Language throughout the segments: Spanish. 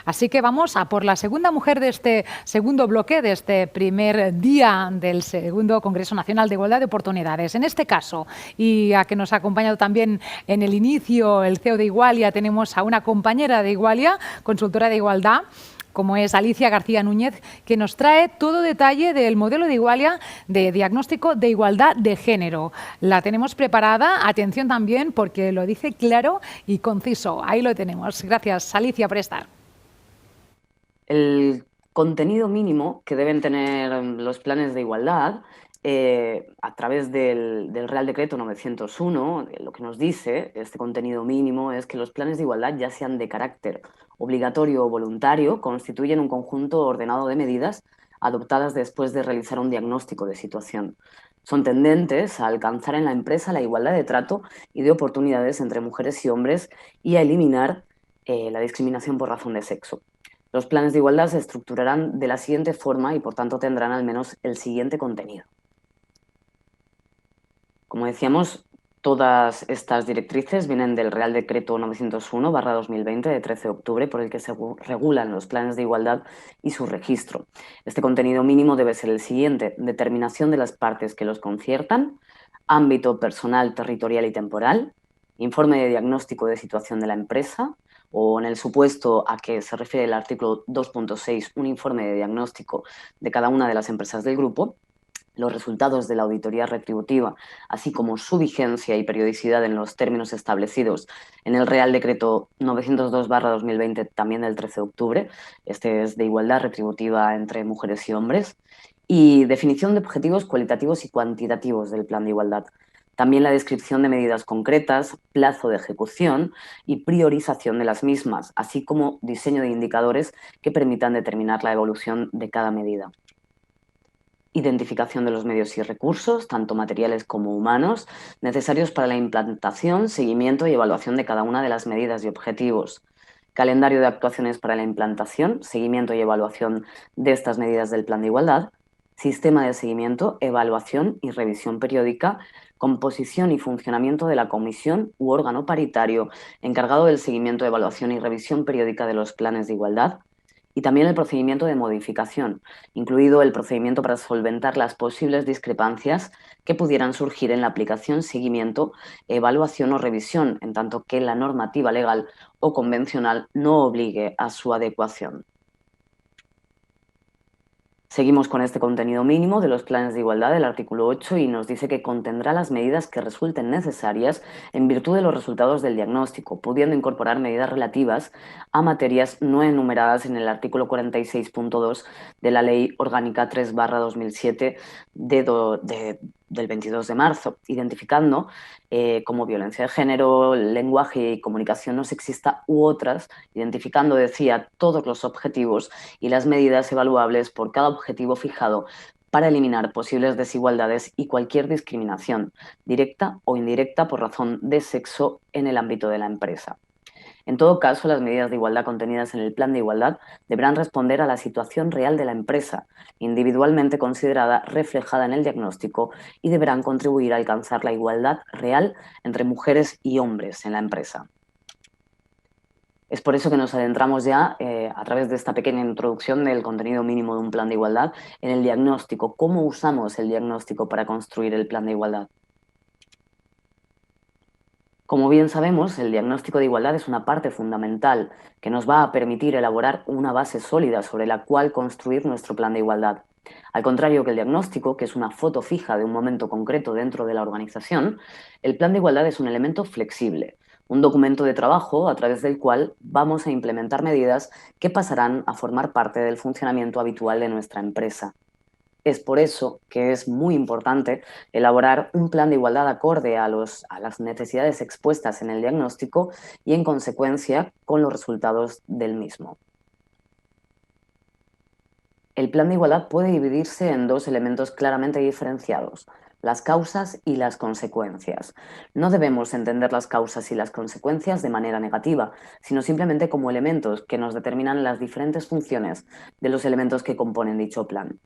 Así que vamos a por la segunda mujer de este segundo bloque, de este primer día del segundo Congreso Nacional de Igualdad de Oportunidades. En este caso, y a que nos ha acompañado también en el inicio el CEO de Igualia, tenemos a una compañera de Igualia, consultora de igualdad, como es Alicia García Núñez, que nos trae todo detalle del modelo de Igualia de diagnóstico de igualdad de género. La tenemos preparada, atención también, porque lo dice claro y conciso. Ahí lo tenemos. Gracias, Alicia, por estar. El contenido mínimo que deben tener los planes de igualdad a través del Real Decreto 901, lo que nos dice este contenido mínimo es que los planes de igualdad, ya sean de carácter obligatorio o voluntario, constituyen un conjunto ordenado de medidas adoptadas después de realizar un diagnóstico de situación. Son tendentes a alcanzar en la empresa la igualdad de trato y de oportunidades entre mujeres y hombres y a eliminar la discriminación por razón de sexo. Los planes de igualdad se estructurarán de la siguiente forma y, por tanto, tendrán al menos el siguiente contenido. Como decíamos, todas estas directrices vienen del Real Decreto 901/2020 de 13 de octubre, por el que se regulan los planes de igualdad y su registro. Este contenido mínimo debe ser el siguiente: determinación de las partes que los conciertan, ámbito personal, territorial y temporal, informe de diagnóstico de situación de la empresa, o en el supuesto a que se refiere el artículo 2.6, un informe de diagnóstico de cada una de las empresas del grupo, los resultados de la auditoría retributiva, así como su vigencia y periodicidad en los términos establecidos en el Real Decreto 902/2020, también del 13 de octubre, este es de igualdad retributiva entre mujeres y hombres, y definición de objetivos cualitativos y cuantitativos del plan de igualdad. También la descripción de medidas concretas, plazo de ejecución y priorización de las mismas, así como diseño de indicadores que permitan determinar la evolución de cada medida. Identificación de los medios y recursos, tanto materiales como humanos, necesarios para la implantación, seguimiento y evaluación de cada una de las medidas y objetivos. Calendario de actuaciones para la implantación, seguimiento y evaluación de estas medidas del plan de igualdad. Sistema de seguimiento, evaluación y revisión periódica. Composición y funcionamiento de la comisión u órgano paritario encargado del seguimiento, evaluación y revisión periódica de los planes de igualdad. Y también el procedimiento de modificación, incluido el procedimiento para solventar las posibles discrepancias que pudieran surgir en la aplicación, seguimiento, evaluación o revisión, en tanto que la normativa legal o convencional no obligue a su adecuación. Seguimos con este contenido mínimo de los planes de igualdad del artículo 8 y nos dice que contendrá las medidas que resulten necesarias en virtud de los resultados del diagnóstico, pudiendo incorporar medidas relativas a materias no enumeradas en el artículo 46.2 de la Ley Orgánica 3/2007 del 22 de marzo, identificando como violencia de género, lenguaje y comunicación no sexista u otras, identificando, decía, todos los objetivos y las medidas evaluables por cada objetivo fijado para eliminar posibles desigualdades y cualquier discriminación, directa o indirecta por razón de sexo en el ámbito de la empresa. En todo caso, las medidas de igualdad contenidas en el plan de igualdad deberán responder a la situación real de la empresa, individualmente considerada, reflejada en el diagnóstico, y deberán contribuir a alcanzar la igualdad real entre mujeres y hombres en la empresa. Es por eso que nos adentramos ya, a través de esta pequeña introducción del contenido mínimo de un plan de igualdad, en el diagnóstico. ¿Cómo usamos el diagnóstico para construir el plan de igualdad? Como bien sabemos, el diagnóstico de igualdad es una parte fundamental que nos va a permitir elaborar una base sólida sobre la cual construir nuestro plan de igualdad. Al contrario que el diagnóstico, que es una foto fija de un momento concreto dentro de la organización, el plan de igualdad es un elemento flexible, un documento de trabajo a través del cual vamos a implementar medidas que pasarán a formar parte del funcionamiento habitual de nuestra empresa. Es por eso que es muy importante elaborar un plan de igualdad acorde a las necesidades expuestas en el diagnóstico y, en consecuencia, con los resultados del mismo. El plan de igualdad puede dividirse en dos elementos claramente diferenciados: las causas y las consecuencias. No debemos entender las causas y las consecuencias de manera negativa, sino simplemente como elementos que nos determinan las diferentes funciones de los elementos que componen dicho plan.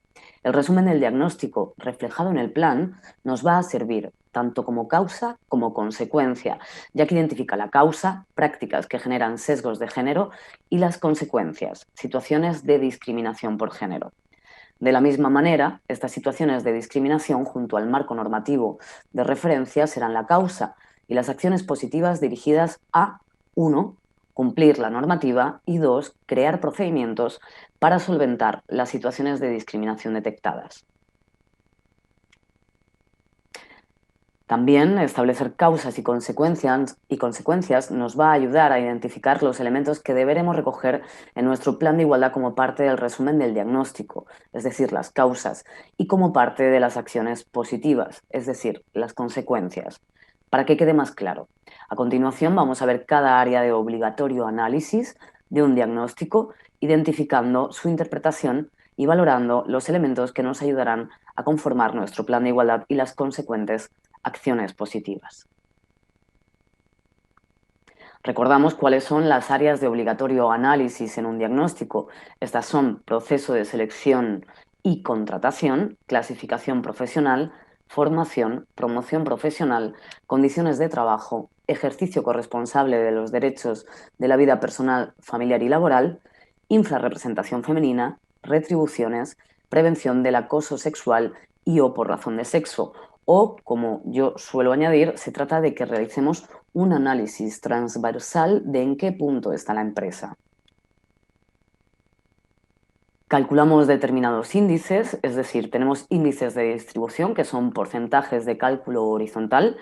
El resumen del diagnóstico reflejado en el plan nos va a servir tanto como causa como consecuencia, ya que identifica la causa, prácticas que generan sesgos de género, y las consecuencias, situaciones de discriminación por género. De la misma manera, estas situaciones de discriminación junto al marco normativo de referencia serán la causa y las acciones positivas dirigidas a 1. Cumplir la normativa y 2. Crear procedimientos para solventar las situaciones de discriminación detectadas. También establecer causas y consecuencias nos va a ayudar a identificar los elementos que deberemos recoger en nuestro plan de igualdad como parte del resumen del diagnóstico, es decir, las causas, y como parte de las acciones positivas, es decir, las consecuencias. Para que quede más claro, a continuación vamos a ver cada área de obligatorio análisis de un diagnóstico, identificando su interpretación y valorando los elementos que nos ayudarán a conformar nuestro plan de igualdad y las consecuentes acciones positivas. Recordamos cuáles son las áreas de obligatorio análisis en un diagnóstico. Estas son proceso de selección y contratación, clasificación profesional, formación, promoción profesional, condiciones de trabajo, ejercicio corresponsable de los derechos de la vida personal, familiar y laboral, infrarrepresentación femenina, retribuciones, prevención del acoso sexual y o por razón de sexo. O, como yo suelo añadir, se trata de que realicemos un análisis transversal de en qué punto está la empresa. Calculamos determinados índices, es decir, tenemos índices de distribución que son porcentajes de cálculo horizontal,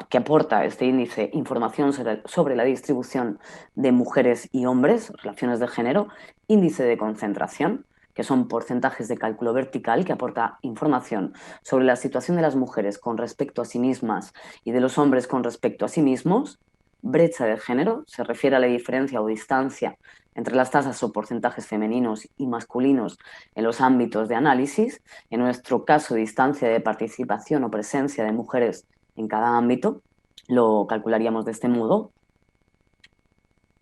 que aporta este índice información sobre la distribución de mujeres y hombres, relaciones de género, índice de concentración, que son porcentajes de cálculo vertical, que aporta información sobre la situación de las mujeres con respecto a sí mismas y de los hombres con respecto a sí mismos. Brecha de género se refiere a la diferencia o distancia entre las tasas o porcentajes femeninos y masculinos en los ámbitos de análisis, en nuestro caso distancia de participación o presencia de mujeres en cada ámbito, lo calcularíamos de este modo.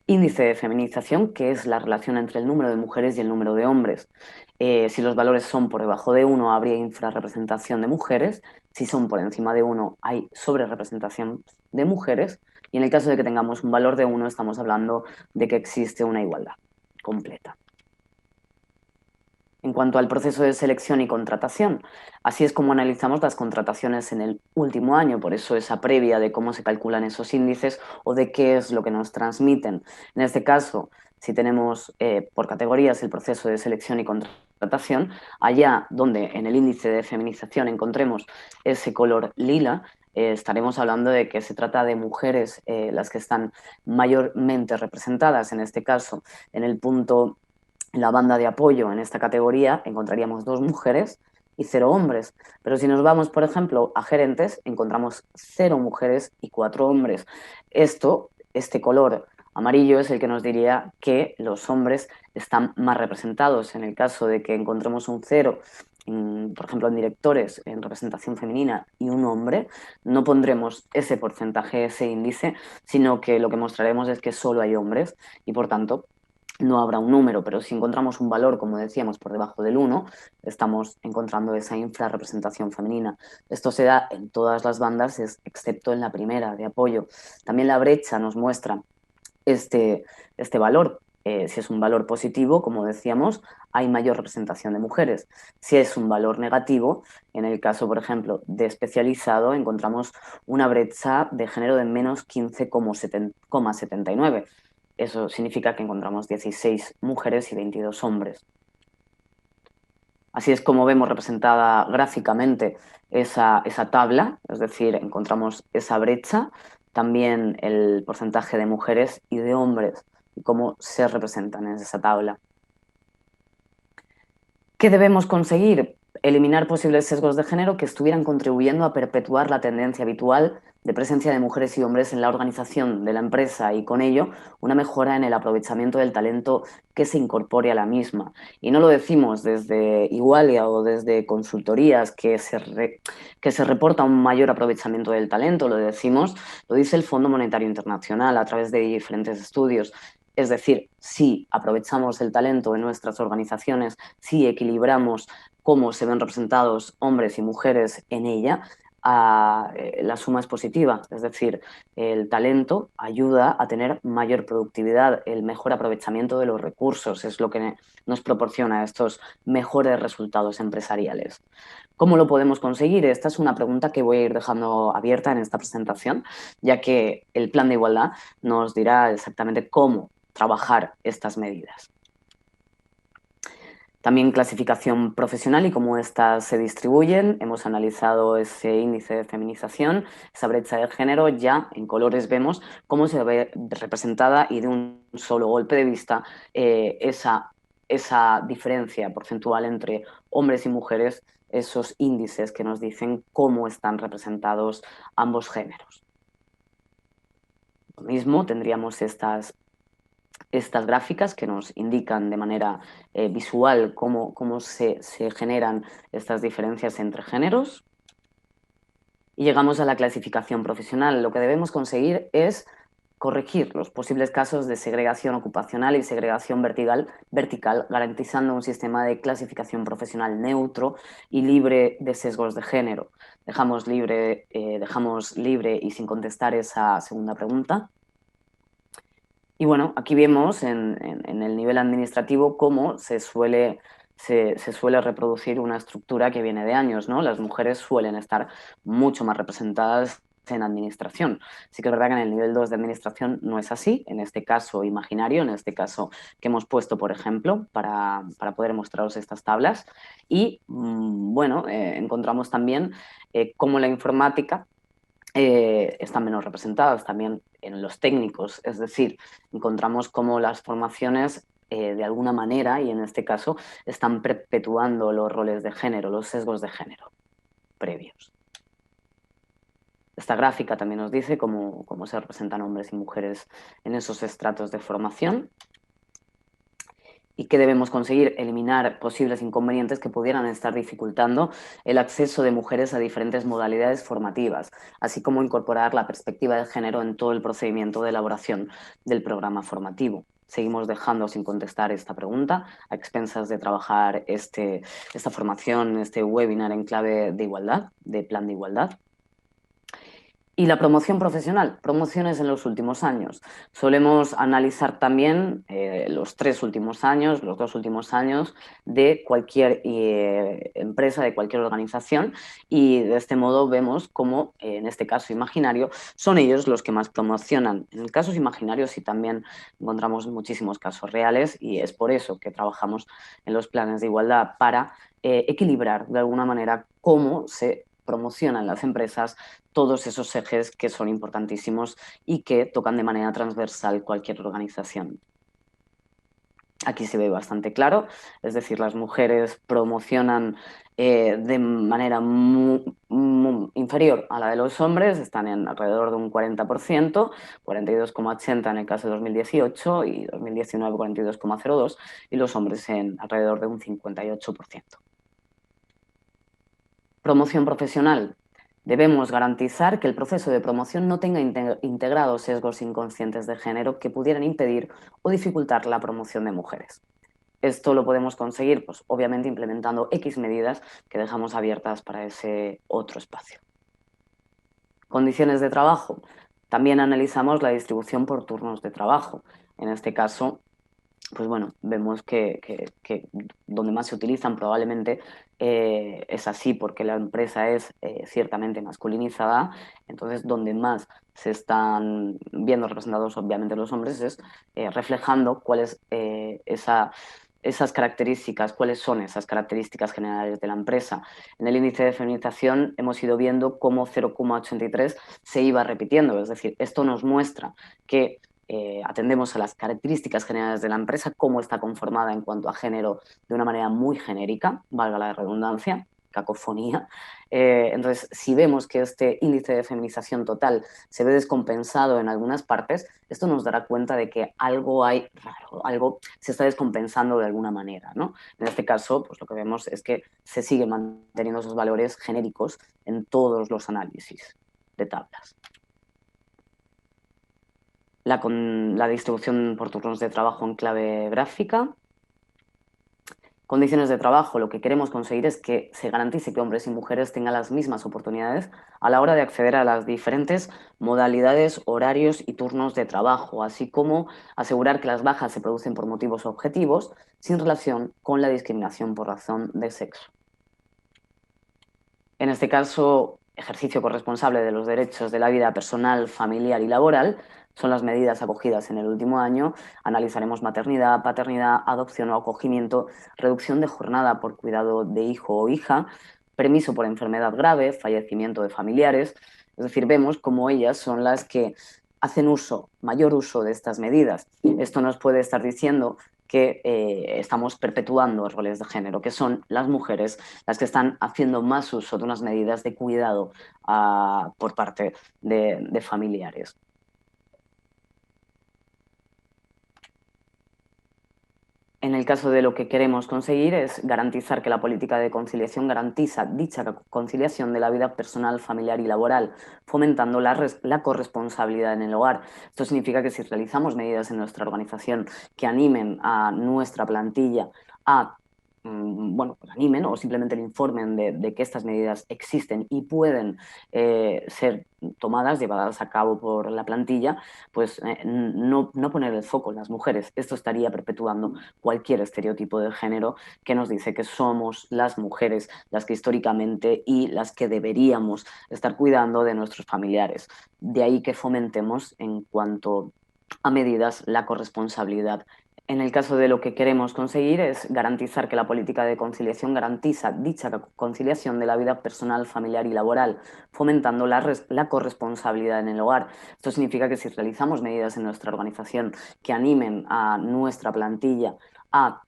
Índice de feminización, que es la relación entre el número de mujeres y el número de hombres. Si los valores son por debajo de 1, habría infrarrepresentación de mujeres. Si son por encima de 1, hay sobrerepresentación de mujeres. Y en el caso de que tengamos un valor de 1, estamos hablando de que existe una igualdad completa. En cuanto al proceso de selección y contratación, así es como analizamos las contrataciones en el último año, por eso esa previa de cómo se calculan esos índices o de qué es lo que nos transmiten. En este caso, si tenemos por categorías el proceso de selección y contratación, allá donde en el índice de feminización encontremos ese color lila, estaremos hablando de que se trata de mujeres las que están mayormente representadas, en este caso en el punto. En la banda de apoyo en esta categoría encontraríamos 2 mujeres y 0 hombres, pero si nos vamos, por ejemplo, a gerentes, encontramos 0 mujeres y 4 hombres. Este color amarillo es el que nos diría que los hombres están más representados. En el caso de que encontremos un 0, por ejemplo, en directores, en representación femenina y un hombre, no pondremos ese porcentaje, ese índice, sino que lo que mostraremos es que solo hay hombres y, por tanto, no habrá un número, pero si encontramos un valor, como decíamos, por debajo del 1, estamos encontrando esa infrarrepresentación femenina. Esto se da en todas las bandas, excepto en la primera, de apoyo. También la brecha nos muestra este valor. Si es un valor positivo, como decíamos, hay mayor representación de mujeres. Si es un valor negativo, en el caso, por ejemplo, de especializado, encontramos una brecha de género de menos 15,79. Eso significa que encontramos 16 mujeres y 22 hombres. Así es como vemos representada gráficamente esa tabla, es decir, encontramos esa brecha, también el porcentaje de mujeres y de hombres y cómo se representan en esa tabla. ¿Qué debemos conseguir? Eliminar posibles sesgos de género que estuvieran contribuyendo a perpetuar la tendencia habitual de presencia de mujeres y hombres en la organización de la empresa y con ello una mejora en el aprovechamiento del talento que se incorpore a la misma. Y no lo decimos desde Igualia o desde consultorías que se reporta un mayor aprovechamiento del talento, lo dice el Fondo Monetario Internacional a través de diferentes estudios. Es decir, si aprovechamos el talento de nuestras organizaciones, si equilibramos cómo se ven representados hombres y mujeres en ella, la suma es positiva, es decir, el talento ayuda a tener mayor productividad, el mejor aprovechamiento de los recursos, es lo que nos proporciona estos mejores resultados empresariales. ¿Cómo lo podemos conseguir? Esta es una pregunta que voy a ir dejando abierta en esta presentación, ya que el plan de igualdad nos dirá exactamente cómo trabajar estas medidas. También clasificación profesional y cómo éstas se distribuyen. Hemos analizado ese índice de feminización, esa brecha de género. Ya en colores vemos cómo se ve representada y de un solo golpe de vista esa diferencia porcentual entre hombres y mujeres, esos índices que nos dicen cómo están representados ambos géneros. Lo mismo, tendríamos estas gráficas que nos indican de manera visual cómo se generan estas diferencias entre géneros. Y llegamos a la clasificación profesional. Lo que debemos conseguir es corregir los posibles casos de segregación ocupacional y segregación vertical, garantizando un sistema de clasificación profesional neutro y libre de sesgos de género. Dejamos libre y sin contestar esa segunda pregunta. Y bueno, aquí vemos en el nivel administrativo cómo se suele reproducir una estructura que viene de años, ¿no? Las mujeres suelen estar mucho más representadas en administración. Sí que es verdad que en el nivel 2 de administración no es así, en este caso imaginario, en este caso que hemos puesto, por ejemplo, para poder mostraros estas tablas. Y bueno, encontramos también cómo la informática están menos representadas también en los técnicos, es decir, encontramos cómo las formaciones de alguna manera, y en este caso, están perpetuando los roles de género, los sesgos de género previos. Esta gráfica también nos dice cómo se representan hombres y mujeres en esos estratos de formación. ¿Y qué debemos conseguir? Eliminar posibles inconvenientes que pudieran estar dificultando el acceso de mujeres a diferentes modalidades formativas, así como incorporar la perspectiva de género en todo el procedimiento de elaboración del programa formativo. Seguimos dejando sin contestar esta pregunta a expensas de trabajar esta formación, este webinar en clave de igualdad, de plan de igualdad. Y la promoción profesional, promociones en los últimos años. Solemos analizar también los 3 últimos años, los 2 últimos años de cualquier empresa, de cualquier organización, y de este modo vemos cómo, en este caso imaginario, son ellos los que más promocionan. En casos imaginarios sí también encontramos muchísimos casos reales y es por eso que trabajamos en los planes de igualdad para equilibrar de alguna manera cómo se promocionan las empresas todos esos ejes que son importantísimos y que tocan de manera transversal cualquier organización. Aquí se ve bastante claro, es decir, las mujeres promocionan de manera inferior a la de los hombres, están en alrededor de un 40%, 42,80% en el caso de 2018 y 2019 42,02%, y los hombres en alrededor de un 58%. Promoción profesional. Debemos garantizar que el proceso de promoción no tenga integrados sesgos inconscientes de género que pudieran impedir o dificultar la promoción de mujeres. Esto lo podemos conseguir, pues, obviamente implementando X medidas que dejamos abiertas para ese otro espacio. Condiciones de trabajo. También analizamos la distribución por turnos de trabajo. En este caso, pues bueno, vemos que donde más se utilizan probablemente es así porque la empresa es ciertamente masculinizada, entonces donde más se están viendo representados obviamente los hombres es reflejando cuál es esas características, cuáles son esas características generales de la empresa. En el índice de feminización hemos ido viendo cómo 0,83 se iba repitiendo, es decir, esto nos muestra que atendemos a las características generales de la empresa, cómo está conformada en cuanto a género de una manera muy genérica, valga la redundancia, cacofonía. Entonces, si vemos que este índice de feminización total se ve descompensado en algunas partes, esto nos dará cuenta de que algo hay raro, algo se está descompensando de alguna manera, ¿no? En este caso, pues lo que vemos es que se siguen manteniendo esos valores genéricos en todos los análisis de tablas. La distribución por turnos de trabajo en clave gráfica. condiciones de trabajo, lo que queremos conseguir es que se garantice que hombres y mujeres tengan las mismas oportunidades a la hora de acceder a las diferentes modalidades, horarios y turnos de trabajo, así como asegurar que las bajas se producen por motivos objetivos sin relación con la discriminación por razón de sexo. En este caso, ejercicio corresponsable de los derechos de la vida personal, familiar y laboral son las medidas acogidas en el último año. Analizaremos maternidad, paternidad, adopción o acogimiento, reducción de jornada por cuidado de hijo o hija, permiso por enfermedad grave, fallecimiento de familiares. Es decir, vemos cómo ellas son las que hacen mayor uso de estas medidas. Esto nos puede estar diciendo que estamos perpetuando roles de género, que son las mujeres las que están haciendo más uso de unas medidas de cuidado por parte de familiares. En el caso de lo que queremos conseguir es garantizar que la política de conciliación garantiza dicha conciliación de la vida personal, familiar y laboral, fomentando la corresponsabilidad en el hogar. Esto significa que si realizamos medidas en nuestra organización que animen a nuestra plantilla a pues animen o simplemente le informen de que estas medidas existen y pueden ser tomadas, llevadas a cabo por la plantilla, pues no poner el foco en las mujeres. Esto estaría perpetuando cualquier estereotipo de género que nos dice que somos las mujeres las que históricamente y las que deberíamos estar cuidando de nuestros familiares. De ahí que fomentemos en cuanto a medidas la corresponsabilidad. En el caso de lo que queremos conseguir es garantizar que la política de conciliación garantiza dicha conciliación de la vida personal, familiar y laboral, fomentando la corresponsabilidad en el hogar. Esto significa que si realizamos medidas en nuestra organización que animen a nuestra plantilla a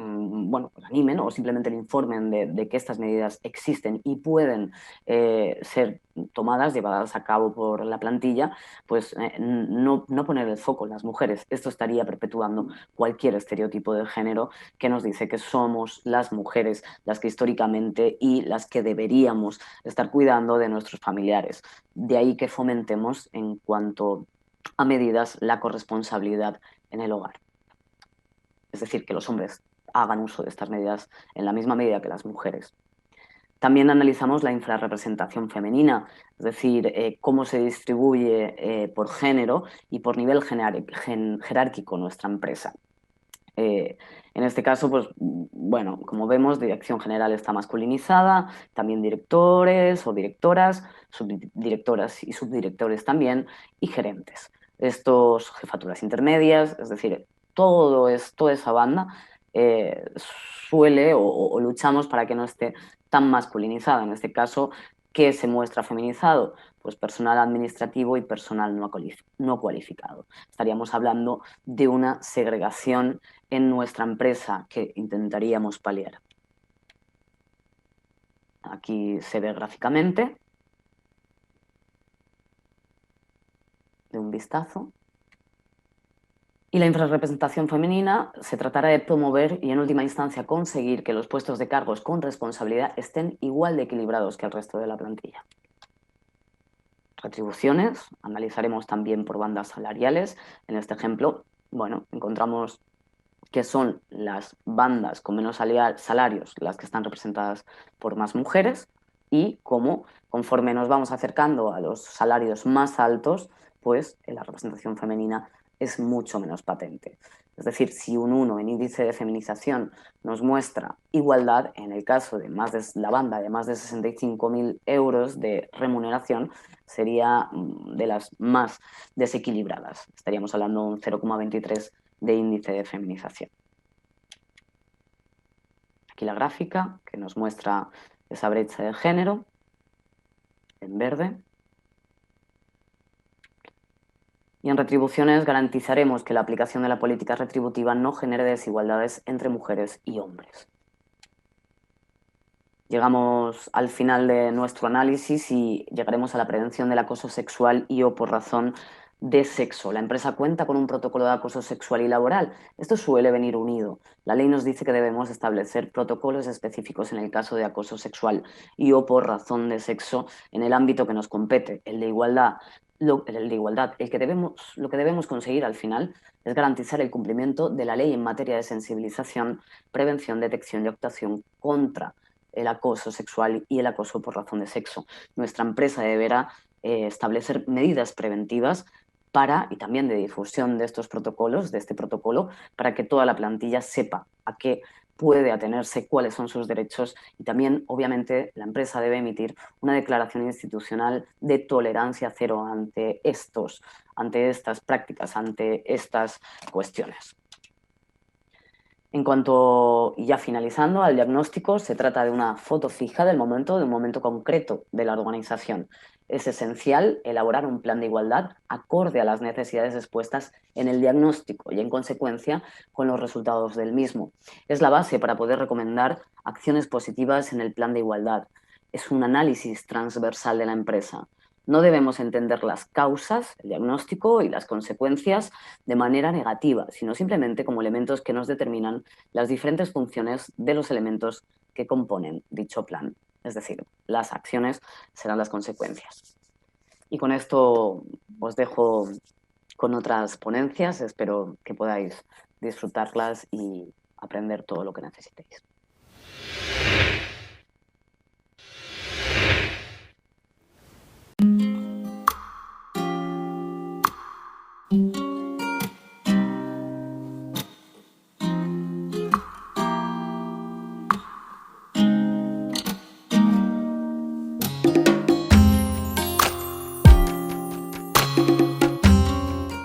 pues animen o simplemente le informen de que estas medidas existen y pueden ser tomadas, llevadas a cabo por la plantilla, pues no poner el foco en las mujeres. Esto estaría perpetuando cualquier estereotipo de género que nos dice que somos las mujeres las que históricamente y las que deberíamos estar cuidando de nuestros familiares. De ahí que fomentemos en cuanto a medidas la corresponsabilidad en el hogar. Es decir, que los hombres hagan uso de estas medidas en la misma medida que las mujeres. También analizamos la infrarrepresentación femenina, es decir, cómo se distribuye por género y por nivel jerárquico nuestra empresa. En este caso, pues bueno, como vemos, dirección general está masculinizada, también directores o directoras, subdirectoras y subdirectores también, y gerentes. Estos, jefaturas intermedias, es decir, toda esa banda suele o luchamos para que no esté tan masculinizada. En este caso, ¿qué se muestra feminizado? Pues personal administrativo y personal no cualificado. Estaríamos hablando de una segregación en nuestra empresa que intentaríamos paliar. Aquí se ve gráficamente, de un vistazo. Y la infrarrepresentación femenina se tratará de promover y en última instancia conseguir que los puestos de cargos con responsabilidad estén igual de equilibrados que el resto de la plantilla. Retribuciones, analizaremos también por bandas salariales. En este ejemplo, bueno, encontramos que son las bandas con menos salarios las que están representadas por más mujeres y cómo conforme nos vamos acercando a los salarios más altos, pues la representación femenina es mucho menos patente. Es decir, si un 1 en índice de feminización nos muestra igualdad, en el caso de la banda de más de 65.000 euros de remuneración, sería de las más desequilibradas. Estaríamos hablando de un 0,23 de índice de feminización. Aquí la gráfica que nos muestra esa brecha de género en verde. Y en retribuciones garantizaremos que la aplicación de la política retributiva no genere desigualdades entre mujeres y hombres. Llegamos al final de nuestro análisis y llegaremos a la prevención del acoso sexual y o por razón de sexo. La empresa cuenta con un protocolo de acoso sexual y laboral. Esto suele venir unido. La ley nos dice que debemos establecer protocolos específicos en el caso de acoso sexual y o por razón de sexo en el ámbito que nos compete, el de igualdad. el de igualdad. Lo que debemos conseguir al final es garantizar el cumplimiento de la ley en materia de sensibilización, prevención, detección y actuación contra el acoso sexual y el acoso por razón de sexo. Nuestra empresa deberá establecer medidas preventivas y también de difusión de estos protocolos, de este protocolo, para que toda la plantilla sepa a qué puede atenerse, cuáles son sus derechos, y también, obviamente, la empresa debe emitir una declaración institucional de tolerancia cero ante estas prácticas, ante estas cuestiones. En cuanto, y ya finalizando, al diagnóstico, se trata de una foto fija de un momento concreto de la organización. Es esencial elaborar un plan de igualdad acorde a las necesidades expuestas en el diagnóstico y, en consecuencia, con los resultados del mismo. Es la base para poder recomendar acciones positivas en el plan de igualdad. Es un análisis transversal de la empresa. No debemos entender las causas, el diagnóstico y las consecuencias de manera negativa, sino simplemente como elementos que nos determinan las diferentes funciones de los elementos que componen dicho plan. Es decir, las acciones serán las consecuencias. Y con esto os dejo con otras ponencias. Espero que podáis disfrutarlas y aprender todo lo que necesitéis.